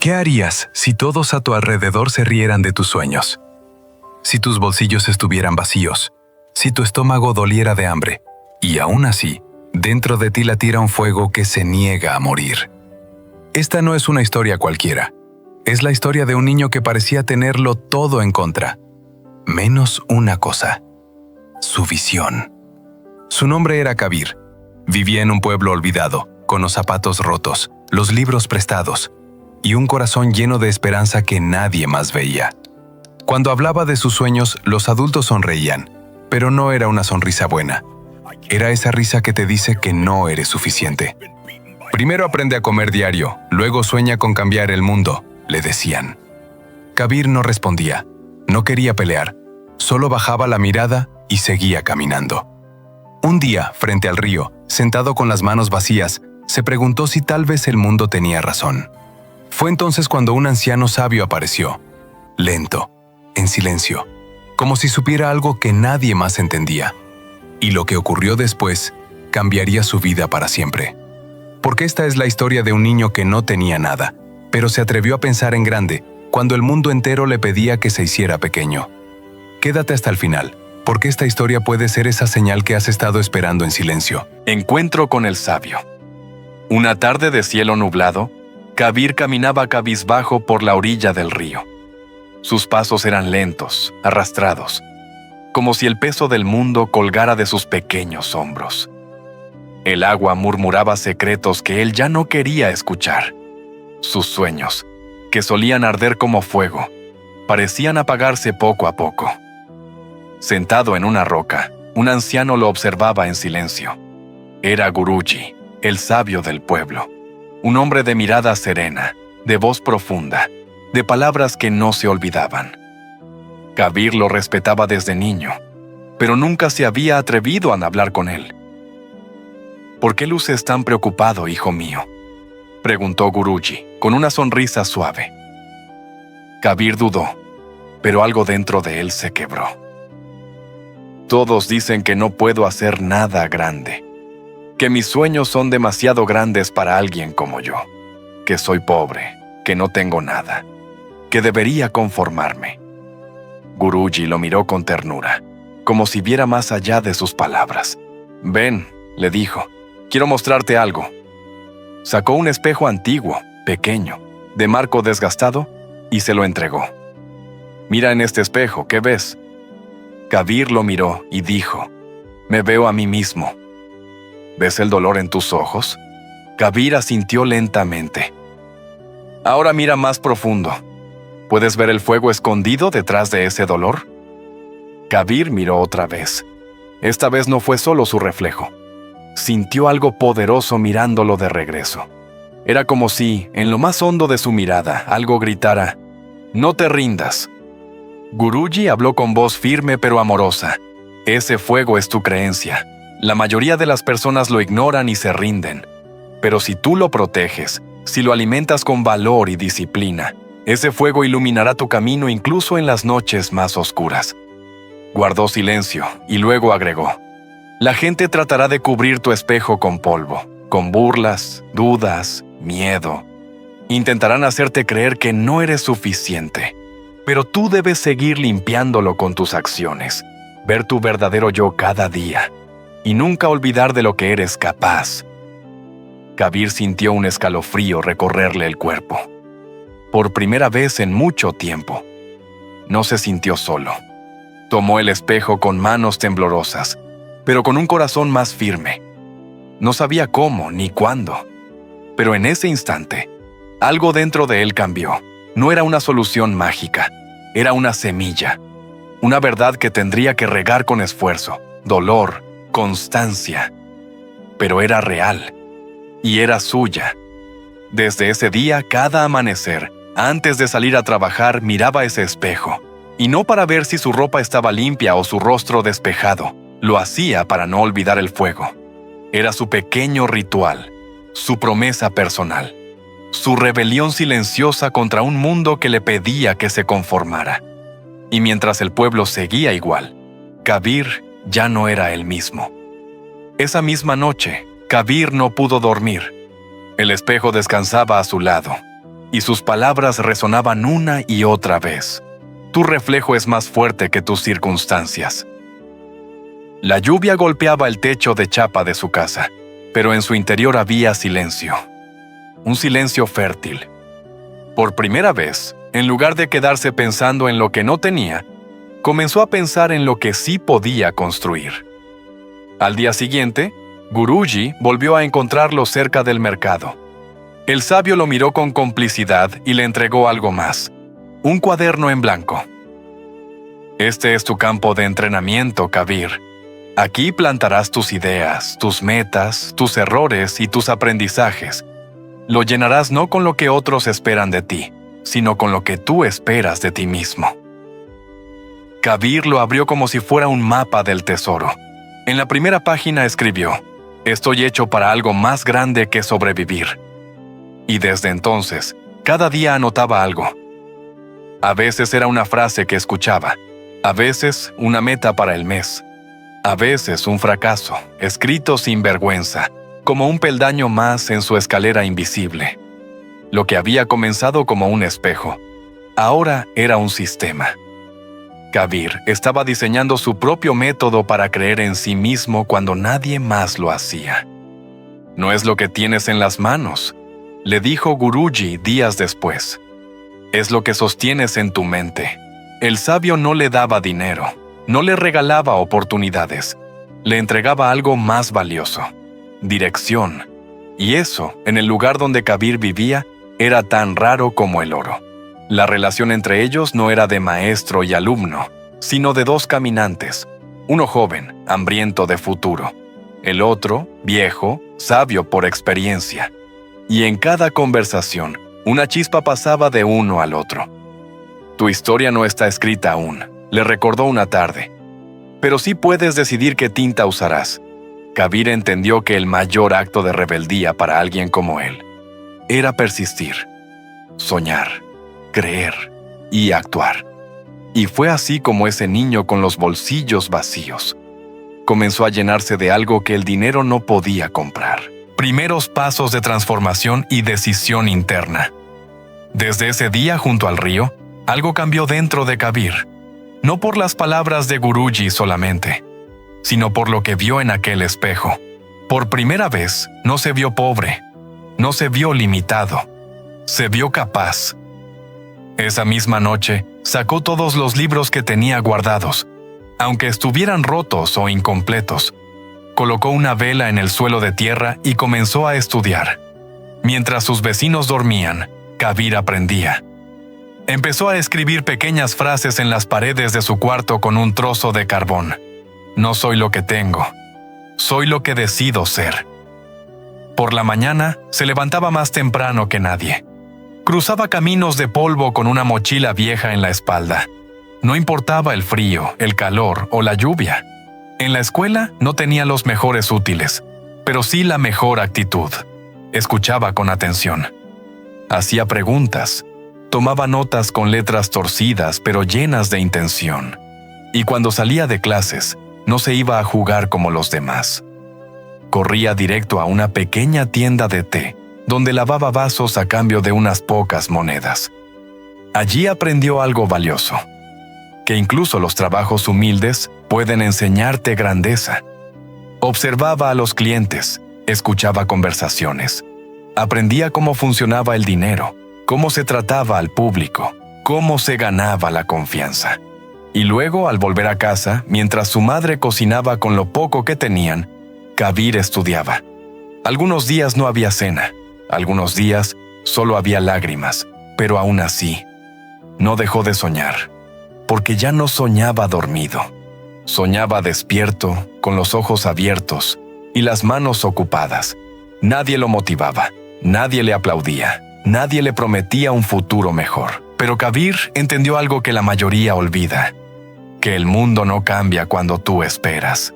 ¿Qué harías si todos a tu alrededor se rieran de tus sueños? Si tus bolsillos estuvieran vacíos, si tu estómago doliera de hambre, y aún así, dentro de ti latiera un fuego que se niega a morir. Esta no es una historia cualquiera. Es la historia de un niño que parecía tenerlo todo en contra, menos una cosa: su visión. Su nombre era Kabir. Vivía en un pueblo olvidado, con los zapatos rotos, los libros prestados y un corazón lleno de esperanza que nadie más veía. Cuando hablaba de sus sueños, los adultos sonreían, pero no era una sonrisa buena. Era esa risa que te dice que no eres suficiente. Primero aprende a comer diario, luego sueña con cambiar el mundo, le decían. Kabir no respondía, no quería pelear, solo bajaba la mirada y seguía caminando. Un día, frente al río, sentado con las manos vacías, se preguntó si tal vez el mundo tenía razón. Fue entonces cuando un anciano sabio apareció, lento, en silencio, como si supiera algo que nadie más entendía. Y lo que ocurrió después cambiaría su vida para siempre. Porque esta es la historia de un niño que no tenía nada, pero se atrevió a pensar en grande cuando el mundo entero le pedía que se hiciera pequeño. Quédate hasta el final, porque esta historia puede ser esa señal que has estado esperando en silencio. Encuentro con el sabio. Una tarde de cielo nublado, Kabir caminaba cabizbajo por la orilla del río. Sus pasos eran lentos, arrastrados, como si el peso del mundo colgara de sus pequeños hombros. El agua murmuraba secretos que él ya no quería escuchar. Sus sueños, que solían arder como fuego, parecían apagarse poco a poco. Sentado en una roca, un anciano lo observaba en silencio. Era Guruji, el sabio del pueblo. Un hombre de mirada serena, de voz profunda, de palabras que no se olvidaban. Kabir lo respetaba desde niño, pero nunca se había atrevido a hablar con él. ¿Por qué luces tan preocupado, hijo mío?, preguntó Guruji, con una sonrisa suave. Kabir dudó, pero algo dentro de él se quebró. Todos dicen que no puedo hacer nada grande, que mis sueños son demasiado grandes para alguien como yo, que soy pobre, que no tengo nada, que debería conformarme. Guruji lo miró con ternura, como si viera más allá de sus palabras. «Ven», le dijo, «quiero mostrarte algo». Sacó un espejo antiguo, pequeño, de marco desgastado, y se lo entregó. «Mira en este espejo, ¿qué ves?» Kabir lo miró y dijo, «Me veo a mí mismo». «¿Ves el dolor en tus ojos?» Kabir asintió lentamente. «Ahora mira más profundo. ¿Puedes ver el fuego escondido detrás de ese dolor?» Kabir miró otra vez. Esta vez no fue solo su reflejo. Sintió algo poderoso mirándolo de regreso. Era como si, en lo más hondo de su mirada, algo gritara, «No te rindas». Guruji habló con voz firme pero amorosa. «Ese fuego es tu creencia. La mayoría de las personas lo ignoran y se rinden. Pero si tú lo proteges, si lo alimentas con valor y disciplina, ese fuego iluminará tu camino incluso en las noches más oscuras». Guardó silencio y luego agregó, «La gente tratará de cubrir tu espejo con polvo, con burlas, dudas, miedo. Intentarán hacerte creer que no eres suficiente. Pero tú debes seguir limpiándolo con tus acciones, ver tu verdadero yo cada día, y nunca olvidar de lo que eres capaz». Kabir sintió un escalofrío recorrerle el cuerpo. Por primera vez en mucho tiempo, no se sintió solo. Tomó el espejo con manos temblorosas, pero con un corazón más firme. No sabía cómo ni cuándo, pero en ese instante, algo dentro de él cambió. No era una solución mágica, era una semilla, una verdad que tendría que regar con esfuerzo, dolor, constancia. Pero era real, y era suya. Desde ese día, cada amanecer, antes de salir a trabajar, miraba ese espejo. Y no para ver si su ropa estaba limpia o su rostro despejado, lo hacía para no olvidar el fuego. Era su pequeño ritual, su promesa personal, su rebelión silenciosa contra un mundo que le pedía que se conformara. Y mientras el pueblo seguía igual, Kabir ya no era el mismo. Esa misma noche, Kabir no pudo dormir. El espejo descansaba a su lado. y sus palabras resonaban una y otra vez. Tu reflejo es más fuerte que tus circunstancias. La lluvia golpeaba el techo de chapa de su casa, pero en su interior había silencio. Un silencio fértil. Por primera vez, en lugar de quedarse pensando en lo que no tenía, comenzó a pensar en lo que sí podía construir. Al día siguiente, Guruji volvió a encontrarlo cerca del mercado. El sabio lo miró con complicidad y le entregó algo más: un cuaderno en blanco. Este es tu campo de entrenamiento, Kabir. Aquí plantarás tus ideas, tus metas, tus errores y tus aprendizajes. Lo llenarás no con lo que otros esperan de ti, sino con lo que tú esperas de ti mismo. Kabir lo abrió como si fuera un mapa del tesoro. En la primera página escribió: «Estoy hecho para algo más grande que sobrevivir». Y desde entonces, cada día anotaba algo. A veces era una frase que escuchaba, a veces una meta para el mes, a veces un fracaso, escrito sin vergüenza, como un peldaño más en su escalera invisible. Lo que había comenzado como un espejo, ahora era un sistema. Kabir estaba diseñando su propio método para creer en sí mismo cuando nadie más lo hacía. «No es lo que tienes en las manos», le dijo Guruji días después. «Es lo que sostienes en tu mente». El sabio no le daba dinero, no le regalaba oportunidades, le entregaba algo más valioso: dirección. Y eso, en el lugar donde Kabir vivía, era tan raro como el oro. La relación entre ellos no era de maestro y alumno, sino de dos caminantes, uno joven, hambriento de futuro, el otro, viejo, sabio por experiencia. Y en cada conversación, una chispa pasaba de uno al otro. «Tu historia no está escrita aún», le recordó una tarde. «Pero sí puedes decidir qué tinta usarás». Kabir entendió que el mayor acto de rebeldía para alguien como él era persistir, soñar, creer y actuar. Y fue así como ese niño con los bolsillos vacíos comenzó a llenarse de algo que el dinero no podía comprar. Primeros pasos de transformación y decisión interna. Desde ese día junto al río, algo cambió dentro de Kabir, no por las palabras de Guruji solamente, sino por lo que vio en aquel espejo. Por primera vez, no se vio pobre, no se vio limitado, se vio capaz. Esa misma noche, sacó todos los libros que tenía guardados, aunque estuvieran rotos o incompletos. Colocó una vela en el suelo de tierra y comenzó a estudiar. Mientras sus vecinos dormían, Kabir aprendía. Empezó a escribir pequeñas frases en las paredes de su cuarto con un trozo de carbón. «No soy lo que tengo, soy lo que decido ser». Por la mañana, se levantaba más temprano que nadie. Cruzaba caminos de polvo con una mochila vieja en la espalda. No importaba el frío, el calor o la lluvia. En la escuela no tenía los mejores útiles, pero sí la mejor actitud. Escuchaba con atención. Hacía preguntas. Tomaba notas con letras torcidas pero llenas de intención. Y cuando salía de clases, no se iba a jugar como los demás. Corría directo a una pequeña tienda de té, donde lavaba vasos a cambio de unas pocas monedas. Allí aprendió algo valioso: que incluso los trabajos humildes pueden enseñarte grandeza. Observaba a los clientes, escuchaba conversaciones, aprendía cómo funcionaba el dinero, cómo se trataba al público, cómo se ganaba la confianza. Y luego, al volver a casa, mientras su madre cocinaba con lo poco que tenían, Kabir estudiaba. Algunos días no había cena, algunos días solo había lágrimas, pero aún así, no dejó de soñar, porque ya no soñaba dormido. Soñaba despierto, con los ojos abiertos y las manos ocupadas. Nadie lo motivaba, nadie le aplaudía, nadie le prometía un futuro mejor. Pero Kabir entendió algo que la mayoría olvida: que el mundo no cambia cuando tú esperas.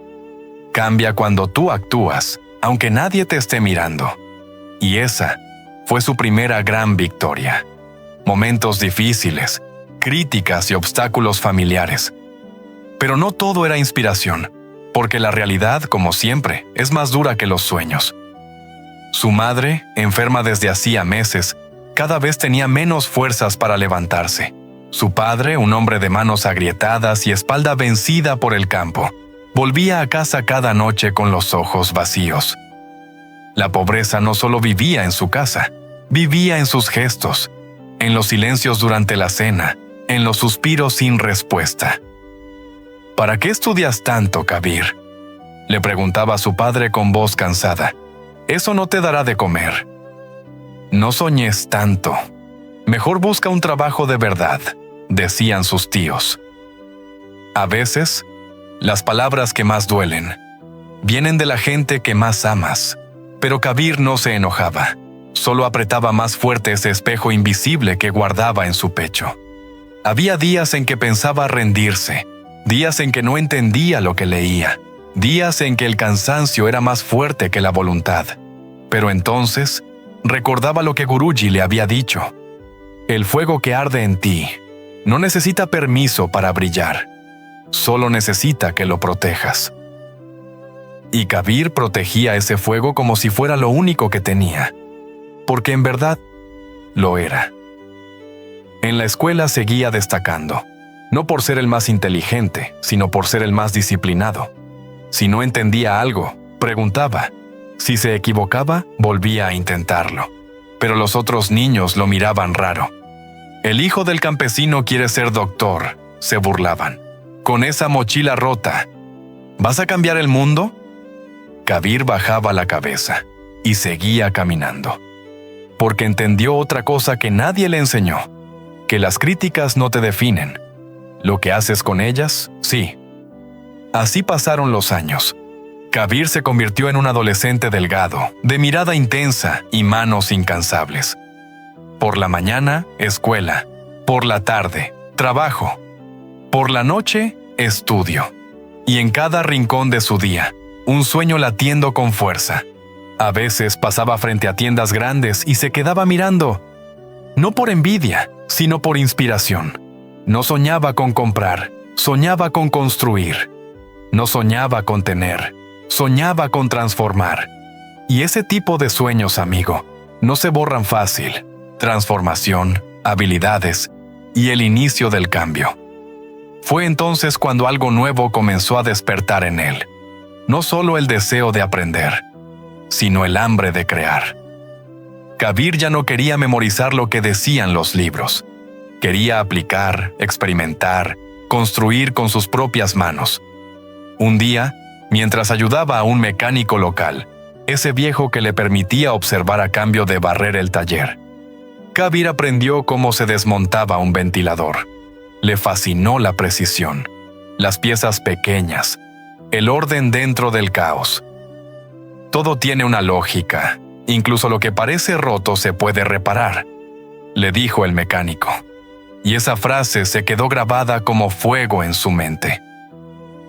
Cambia cuando tú actúas, aunque nadie te esté mirando. Y esa fue su primera gran victoria. Momentos difíciles, críticas y obstáculos familiares. Pero no todo era inspiración, porque la realidad, como siempre, es más dura que los sueños. Su madre, enferma desde hacía meses, cada vez tenía menos fuerzas para levantarse. Su padre, un hombre de manos agrietadas y espalda vencida por el campo, volvía a casa cada noche con los ojos vacíos. La pobreza no solo vivía en su casa, vivía en sus gestos, en los silencios durante la cena, en los suspiros sin respuesta. ¿Para qué estudias tanto, Kabir?, le preguntaba a su padre con voz cansada. Eso no te dará de comer. No soñes tanto. Mejor busca un trabajo de verdad, decían sus tíos. A veces, las palabras que más duelen vienen de la gente que más amas, pero Kabir no se enojaba, solo apretaba más fuerte ese espejo invisible que guardaba en su pecho. Había días en que pensaba rendirse, días en que no entendía lo que leía, días en que el cansancio era más fuerte que la voluntad. Pero entonces, recordaba lo que Guruji le había dicho. El fuego que arde en ti no necesita permiso para brillar, solo necesita que lo protejas. Y Kabir protegía ese fuego como si fuera lo único que tenía, porque en verdad lo era. En la escuela seguía destacando, no por ser el más inteligente, sino por ser el más disciplinado. Si no entendía algo, preguntaba. Si se equivocaba, volvía a intentarlo. Pero los otros niños lo miraban raro. El hijo del campesino quiere ser doctor, se burlaban. Con esa mochila rota, ¿vas a cambiar el mundo? Kabir bajaba la cabeza y seguía caminando. Porque entendió otra cosa que nadie le enseñó, que las críticas no te definen. Lo que haces con ellas, sí. Así pasaron los años. Kabir se convirtió en un adolescente delgado, de mirada intensa y manos incansables. Por la mañana, escuela. Por la tarde, trabajo. Por la noche, estudio. Y en cada rincón de su día, un sueño latiendo con fuerza. A veces pasaba frente a tiendas grandes y se quedaba mirando. No por envidia, sino por inspiración. No soñaba con comprar, soñaba con construir. No soñaba con tener, soñaba con transformar. Y ese tipo de sueños, amigo, no se borran fácil. Transformación, habilidades y el inicio del cambio. Fue entonces cuando algo nuevo comenzó a despertar en él. No solo el deseo de aprender, sino el hambre de crear. Kabir ya no quería memorizar lo que decían los libros. Quería aplicar, experimentar, construir con sus propias manos. Un día, mientras ayudaba a un mecánico local, ese viejo que le permitía observar a cambio de barrer el taller, Kabir aprendió cómo se desmontaba un ventilador. Le fascinó la precisión, las piezas pequeñas, el orden dentro del caos. Todo tiene una lógica, incluso lo que parece roto se puede reparar, le dijo el mecánico. Y esa frase se quedó grabada como fuego en su mente.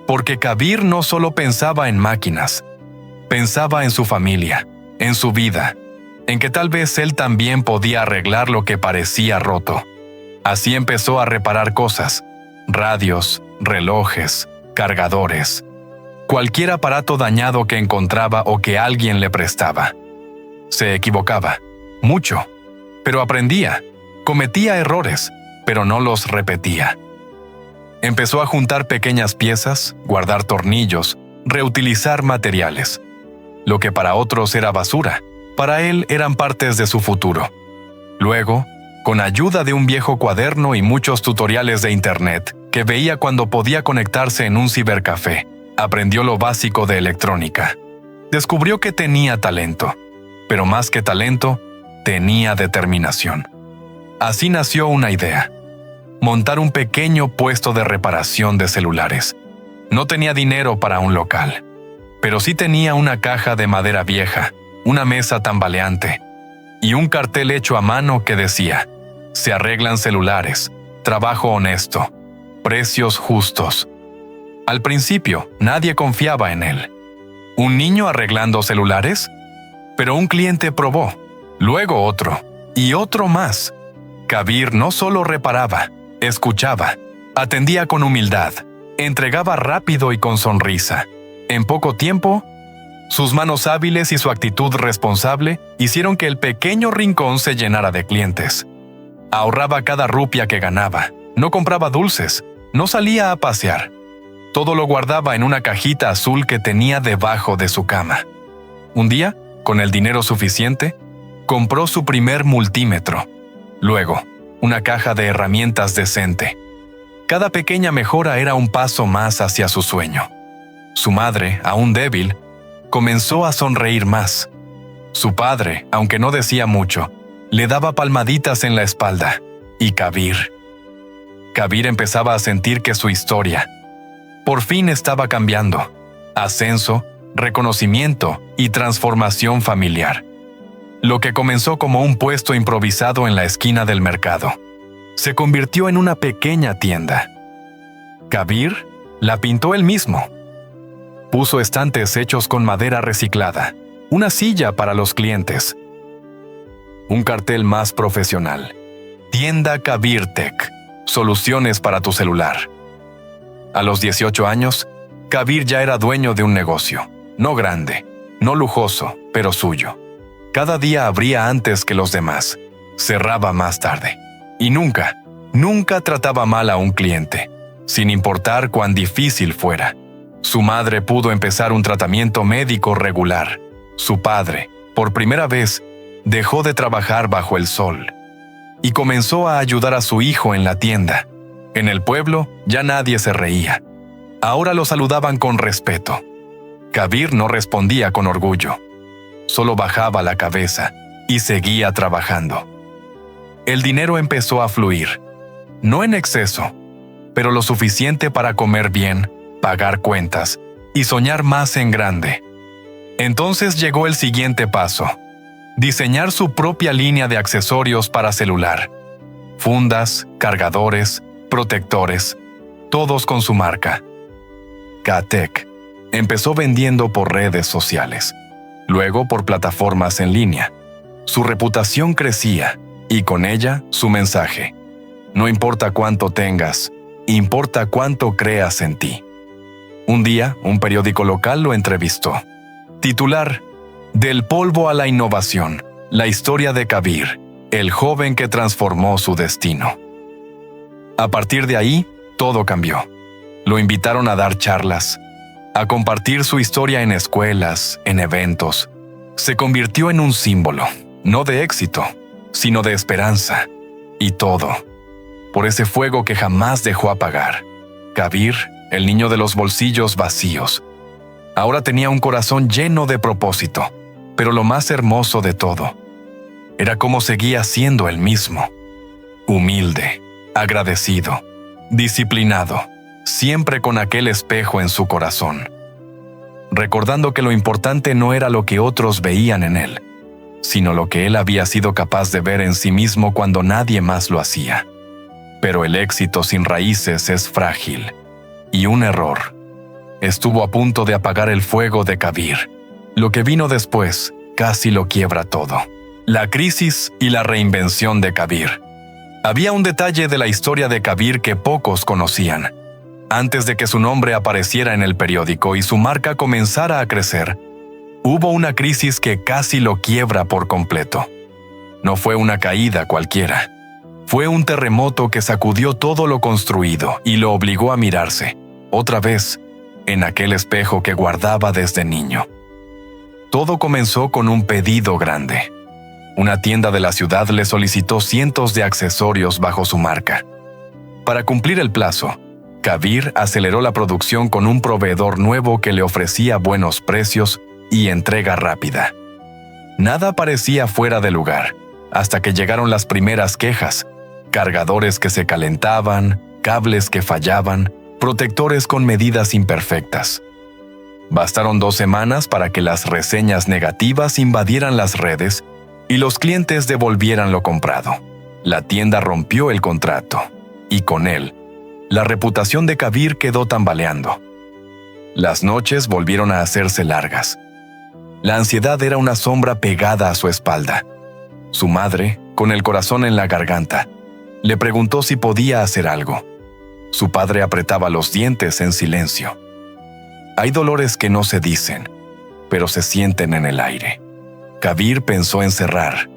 Porque Kabir no solo pensaba en máquinas, pensaba en su familia, en su vida, en que tal vez él también podía arreglar lo que parecía roto. Así empezó a reparar cosas, radios, relojes, cargadores, cualquier aparato dañado que encontraba o que alguien le prestaba. Se equivocaba, mucho, pero aprendía, cometía errores, pero no los repetía. Empezó a juntar pequeñas piezas, guardar tornillos, reutilizar materiales. Lo que para otros era basura, para él eran partes de su futuro. Luego, con ayuda de un viejo cuaderno y muchos tutoriales de internet que veía cuando podía conectarse en un cibercafé, aprendió lo básico de electrónica. Descubrió que tenía talento, pero más que talento, tenía determinación. Así nació una idea: montar un pequeño puesto de reparación de celulares. No tenía dinero para un local, pero sí tenía una caja de madera vieja, una mesa tambaleante y un cartel hecho a mano que decía: se arreglan celulares, trabajo honesto, precios justos. Al principio, nadie confiaba en él. ¿Un niño arreglando celulares? Pero un cliente probó, luego otro, y otro más. Kabir no solo reparaba, escuchaba, atendía con humildad, entregaba rápido y con sonrisa. En poco tiempo, Sus manos hábiles y su actitud responsable hicieron que el pequeño rincón se llenara de clientes. Ahorraba cada rupia que ganaba, no compraba dulces, no salía a pasear. Todo lo guardaba en una cajita azul que tenía debajo de su cama. Un día, con el dinero suficiente, compró su primer multímetro. Luego, una caja de herramientas decente. Cada pequeña mejora era un paso más hacia su sueño. Su madre, aún débil, comenzó a sonreír más. Su padre, aunque no decía mucho, le daba palmaditas en la espalda. Y Kabir empezaba a sentir que su historia, por fin, estaba cambiando. Ascenso, reconocimiento y transformación familiar. Lo que comenzó como un puesto improvisado en la esquina del mercado, se convirtió en una pequeña tienda. Kabir la pintó él mismo. Puso estantes hechos con madera reciclada, una silla para los clientes, un cartel más profesional. Tienda Kabir Tech, soluciones para tu celular. A los 18 años, Kabir ya era dueño de un negocio, no grande, no lujoso, pero suyo. Cada día abría antes que los demás, cerraba más tarde. Y nunca trataba mal a un cliente, sin importar cuán difícil fuera. Su madre pudo empezar un tratamiento médico regular. Su padre, por primera vez, dejó de trabajar bajo el sol y comenzó a ayudar a su hijo en la tienda. En el pueblo ya nadie se reía. Ahora lo saludaban con respeto. Kabir no respondía con orgullo. Solo bajaba la cabeza y seguía trabajando. El dinero empezó a fluir. No en exceso, pero lo suficiente para comer bien, pagar cuentas y soñar más en grande. Entonces llegó el siguiente paso: diseñar su propia línea de accesorios para celular. Fundas, cargadores, protectores, todos con su marca. K-Tech empezó vendiendo por redes sociales, luego por plataformas en línea. Su reputación crecía y con ella su mensaje: no importa cuánto tengas, importa cuánto creas en ti. Un día, un periódico local lo entrevistó. Titular: Del polvo a la innovación, la historia de Kabir, el joven que transformó su destino. A partir de ahí, todo cambió. Lo invitaron a dar charlas, a compartir su historia en escuelas, en eventos. Se convirtió en un símbolo, no de éxito, sino de esperanza. Y todo, por ese fuego que jamás dejó apagar. Kabir, el niño de los bolsillos vacíos, ahora tenía un corazón lleno de propósito. Pero lo más hermoso de todo era cómo seguía siendo el mismo. Humilde, agradecido, disciplinado, siempre con aquel espejo en su corazón. Recordando que lo importante no era lo que otros veían en él, sino lo que él había sido capaz de ver en sí mismo cuando nadie más lo hacía. Pero el éxito sin raíces es frágil, y un error estuvo a punto de apagar el fuego de Kabir. Lo que vino después casi lo quiebra todo. La crisis y la reinvención de Kabir. Había un detalle de la historia de Kabir que pocos conocían. Antes de que su nombre apareciera en el periódico y su marca comenzara a crecer, hubo una crisis que casi lo quiebra por completo. No fue una caída cualquiera. Fue un terremoto que sacudió todo lo construido y lo obligó a mirarse, otra vez, en aquel espejo que guardaba desde niño. Todo comenzó con un pedido grande. Una tienda de la ciudad le solicitó cientos de accesorios bajo su marca. Para cumplir el plazo, Kabir aceleró la producción con un proveedor nuevo que le ofrecía buenos precios y entrega rápida. Nada parecía fuera de lugar, hasta que llegaron las primeras quejas: cargadores que se calentaban, cables que fallaban, protectores con medidas imperfectas. Bastaron 2 semanas para que las reseñas negativas invadieran las redes y los clientes devolvieran lo comprado. La tienda rompió el contrato, y con él, la reputación de Kabir quedó tambaleando. Las noches volvieron a hacerse largas. La ansiedad era una sombra pegada a su espalda. Su madre, con el corazón en la garganta, le preguntó si podía hacer algo. Su padre apretaba los dientes en silencio. Hay dolores que no se dicen, pero se sienten en el aire. Kabir pensó en cerrar.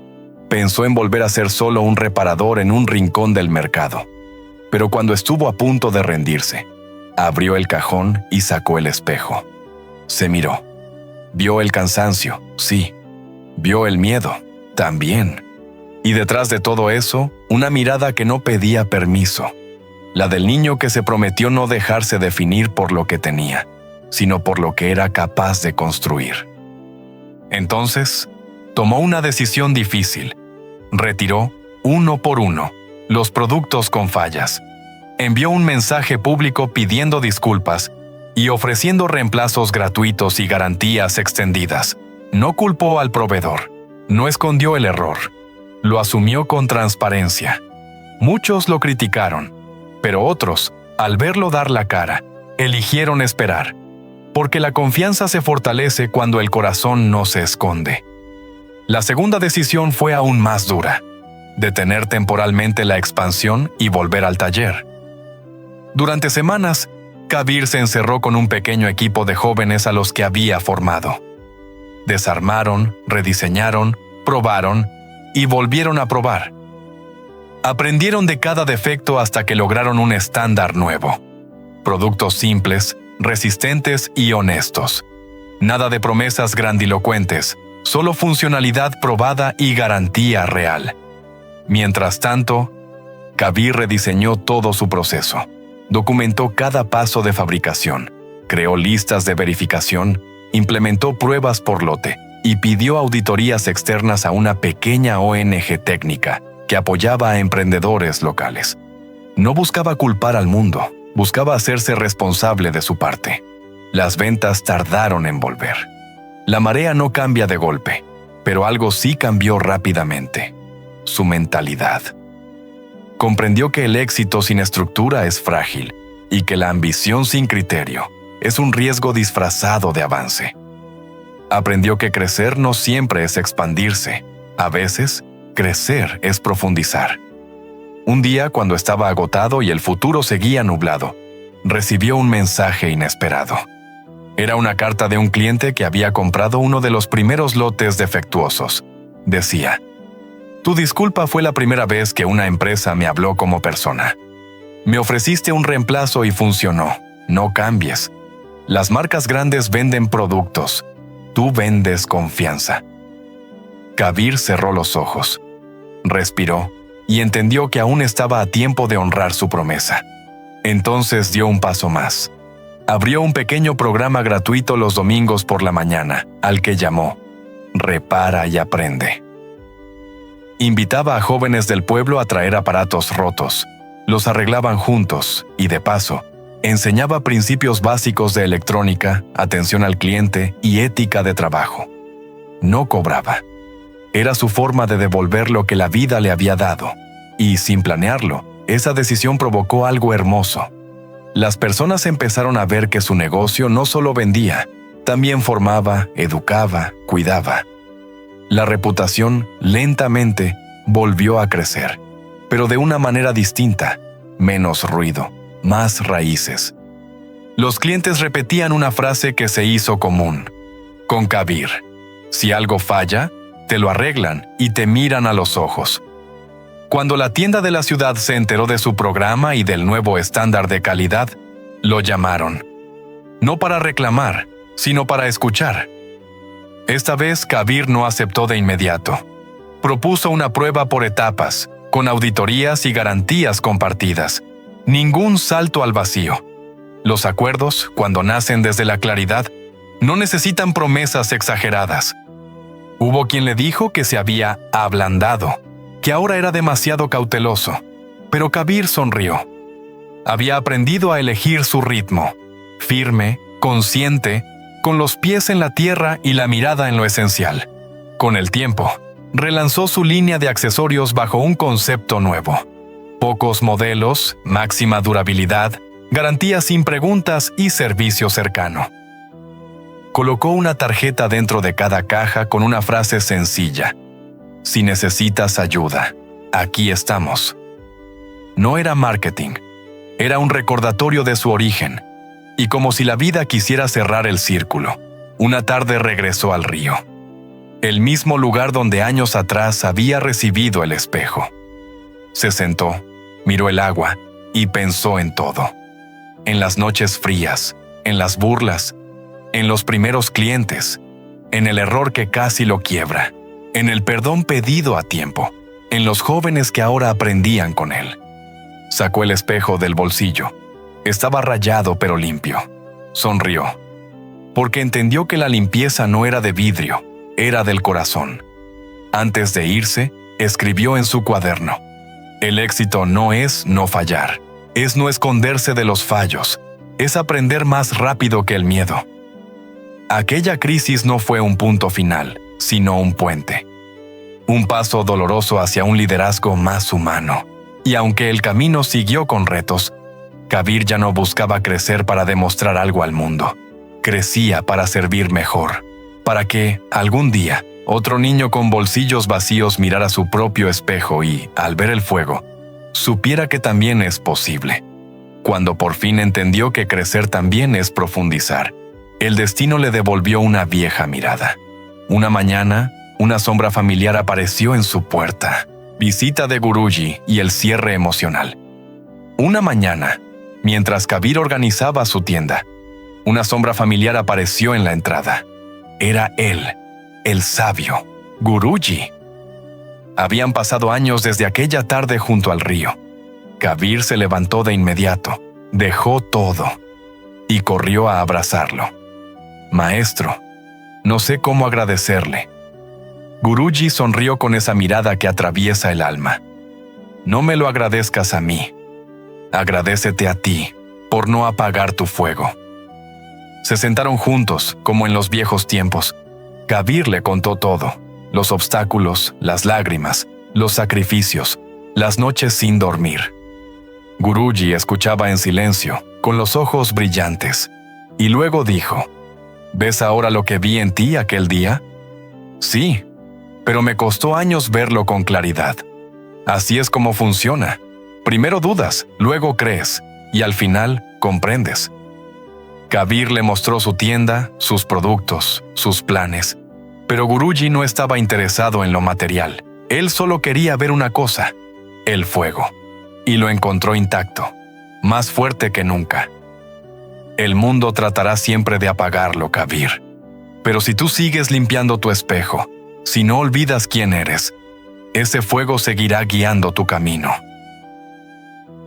Pensó en volver a ser solo un reparador en un rincón del mercado. Pero cuando estuvo a punto de rendirse, abrió el cajón y sacó el espejo. Se miró. Vio el cansancio, sí. Vio el miedo, también. Y detrás de todo eso, una mirada que no pedía permiso. La del niño que se prometió no dejarse definir por lo que tenía, sino por lo que era capaz de construir. Entonces, tomó una decisión difícil. Retiró, uno por uno, los productos con fallas. Envió un mensaje público pidiendo disculpas y ofreciendo reemplazos gratuitos y garantías extendidas. No culpó al proveedor, no escondió el error, lo asumió con transparencia. Muchos lo criticaron, pero otros, al verlo dar la cara, eligieron esperar, porque la confianza se fortalece cuando el corazón no se esconde. La segunda decisión fue aún más dura: detener temporalmente la expansión y volver al taller. Durante semanas, Kabir se encerró con un pequeño equipo de jóvenes a los que había formado. Desarmaron, rediseñaron, probaron y volvieron a probar. Aprendieron de cada defecto hasta que lograron un estándar nuevo. Productos simples, resistentes y honestos. Nada de promesas grandilocuentes, solo funcionalidad probada y garantía real. Mientras tanto, Kabir rediseñó todo su proceso. Documentó cada paso de fabricación, creó listas de verificación, implementó pruebas por lote y pidió auditorías externas a una pequeña ONG técnica que apoyaba a emprendedores locales. No buscaba culpar al mundo, buscaba hacerse responsable de su parte. Las ventas tardaron en volver. La marea no cambia de golpe, pero algo sí cambió rápidamente: su mentalidad. Comprendió que el éxito sin estructura es frágil y que la ambición sin criterio es un riesgo disfrazado de avance. Aprendió que crecer no siempre es expandirse. A veces, crecer es profundizar. Un día, cuando estaba agotado y el futuro seguía nublado, recibió un mensaje inesperado. Era una carta de un cliente que había comprado uno de los primeros lotes defectuosos. Decía: «Tu disculpa fue la primera vez que una empresa me habló como persona. Me ofreciste un reemplazo y funcionó. No cambies. Las marcas grandes venden productos. Tú vendes confianza». Kabir cerró los ojos, respiró y entendió que aún estaba a tiempo de honrar su promesa. Entonces dio un paso más. Abrió un pequeño programa gratuito los domingos por la mañana, al que llamó Repara y Aprende. Invitaba a jóvenes del pueblo a traer aparatos rotos. Los arreglaban juntos y, de paso, enseñaba principios básicos de electrónica, atención al cliente y ética de trabajo. No cobraba. Era su forma de devolver lo que la vida le había dado. Y, sin planearlo, esa decisión provocó algo hermoso. Las personas empezaron a ver que su negocio no solo vendía, también formaba, educaba, cuidaba. La reputación, lentamente, volvió a crecer, pero de una manera distinta: menos ruido, más raíces. Los clientes repetían una frase que se hizo común con Kabir: si algo falla, te lo arreglan y te miran a los ojos. Cuando la tienda de la ciudad se enteró de su programa y del nuevo estándar de calidad, lo llamaron. No para reclamar, sino para escuchar. Esta vez Kabir no aceptó de inmediato. Propuso una prueba por etapas, con auditorías y garantías compartidas. Ningún salto al vacío. Los acuerdos, cuando nacen desde la claridad, no necesitan promesas exageradas. Hubo quien le dijo que se había ablandado, que ahora era demasiado cauteloso, pero Kabir sonrió. Había aprendido a elegir su ritmo, firme, consciente, con los pies en la tierra y la mirada en lo esencial. Con el tiempo, relanzó su línea de accesorios bajo un concepto nuevo. Pocos modelos, máxima durabilidad, garantía sin preguntas y servicio cercano. Colocó una tarjeta dentro de cada caja con una frase sencilla: si necesitas ayuda, aquí estamos. No era marketing, era un recordatorio de su origen. Y como si la vida quisiera cerrar el círculo, Una tarde regresó al río, el mismo lugar donde años atrás había recibido el espejo. Se sentó, miró el agua y pensó en todo. En las noches frías, en las burlas, en los primeros clientes, en el error que casi lo quiebra, en el perdón pedido a tiempo, en los jóvenes que ahora aprendían con él. Sacó el espejo del bolsillo. Estaba rayado pero limpio. Sonrió, porque entendió que la limpieza no era de vidrio, era del corazón. Antes de irse, escribió en su cuaderno: el éxito no es no fallar, es no esconderse de los fallos, es aprender más rápido que el miedo. Aquella crisis no fue un punto final, sino un puente. Un paso doloroso hacia un liderazgo más humano. Y aunque el camino siguió con retos, Kabir ya no buscaba crecer para demostrar algo al mundo. Crecía para servir mejor, para que, algún día, otro niño con bolsillos vacíos mirara su propio espejo y, al ver el fuego, supiera que también es posible. Cuando por fin entendió que crecer también es profundizar, el destino le devolvió una vieja mirada. Una mañana, una sombra familiar apareció en su puerta. Visita de Guruji y el cierre emocional. Una mañana, mientras Kabir organizaba su tienda, una sombra familiar apareció en la entrada. Era él, el sabio, Guruji. Habían pasado años desde aquella tarde junto al río. Kabir se levantó de inmediato, dejó todo y corrió a abrazarlo. Maestro, no sé cómo agradecerle. Guruji sonrió con esa mirada que atraviesa el alma. No me lo agradezcas a mí. Agradécete a ti por no apagar tu fuego. Se sentaron juntos, como en los viejos tiempos. Kabir le contó todo: los obstáculos, las lágrimas, los sacrificios, las noches sin dormir. Guruji escuchaba en silencio, con los ojos brillantes, y luego dijo: ¿ves ahora lo que vi en ti aquel día? Sí, pero me costó años verlo con claridad. Así es como funciona. Primero dudas, luego crees, y al final comprendes. Kabir le mostró su tienda, sus productos, sus planes. Pero Guruji no estaba interesado en lo material. Él solo quería ver una cosa: el fuego. Y lo encontró intacto, más fuerte que nunca. El mundo tratará siempre de apagarlo, Kabir. Pero si tú sigues limpiando tu espejo, si no olvidas quién eres, ese fuego seguirá guiando tu camino.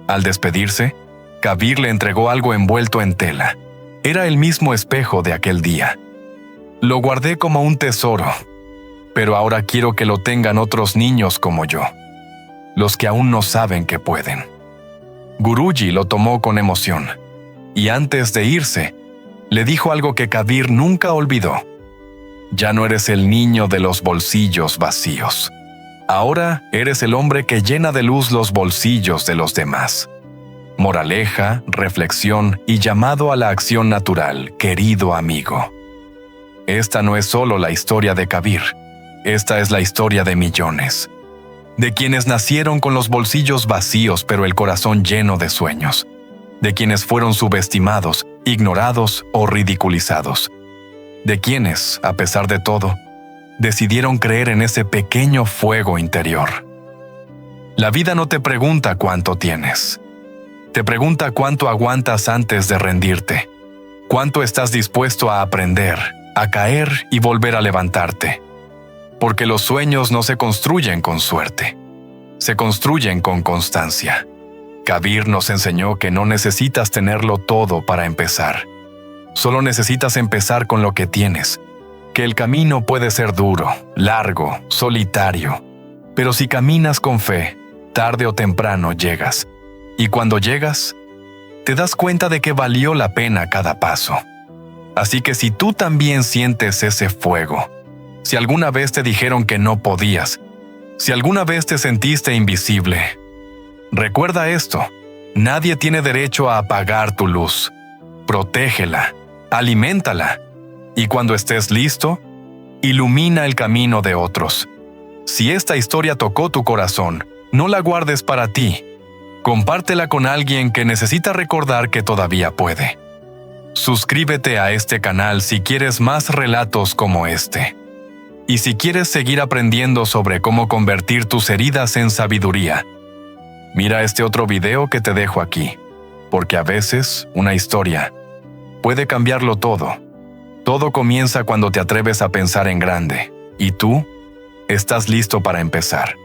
Al despedirse, Kabir le entregó algo envuelto en tela. Era el mismo espejo de aquel día. Lo guardé como un tesoro, pero ahora quiero que lo tengan otros niños como yo, los que aún no saben que pueden. Guruji lo tomó con emoción, y antes de irse, le dijo algo que Kabir nunca olvidó: ya no eres el niño de los bolsillos vacíos. Ahora eres el hombre que llena de luz los bolsillos de los demás. Moraleja, reflexión y llamado a la acción natural, querido amigo. Esta no es solo la historia de Kabir, esta es la historia de millones. De quienes nacieron con los bolsillos vacíos pero el corazón lleno de sueños. De quienes fueron subestimados, ignorados o ridiculizados. De quienes, a pesar de todo, decidieron creer en ese pequeño fuego interior. La vida no te pregunta cuánto tienes. Te pregunta cuánto aguantas antes de rendirte. Cuánto estás dispuesto a aprender, a caer y volver a levantarte. Porque los sueños no se construyen con suerte. Se construyen con constancia. Kabir nos enseñó que no necesitas tenerlo todo para empezar. Solo necesitas empezar con lo que tienes. Que el camino puede ser duro, largo, solitario. Pero si caminas con fe, tarde o temprano llegas. Y cuando llegas, te das cuenta de que valió la pena cada paso. Así que si tú también sientes ese fuego, si alguna vez te dijeron que no podías, si alguna vez te sentiste invisible, recuerda esto: nadie tiene derecho a apagar tu luz. Protégela, aliméntala, y cuando estés listo, ilumina el camino de otros. Si esta historia tocó tu corazón, no la guardes para ti. Compártela con alguien que necesita recordar que todavía puede. Suscríbete a este canal si quieres más relatos como este. Y si quieres seguir aprendiendo sobre cómo convertir tus heridas en sabiduría, mira este otro video que te dejo aquí, porque a veces una historia puede cambiarlo todo. Todo comienza cuando te atreves a pensar en grande, y tú estás listo para empezar.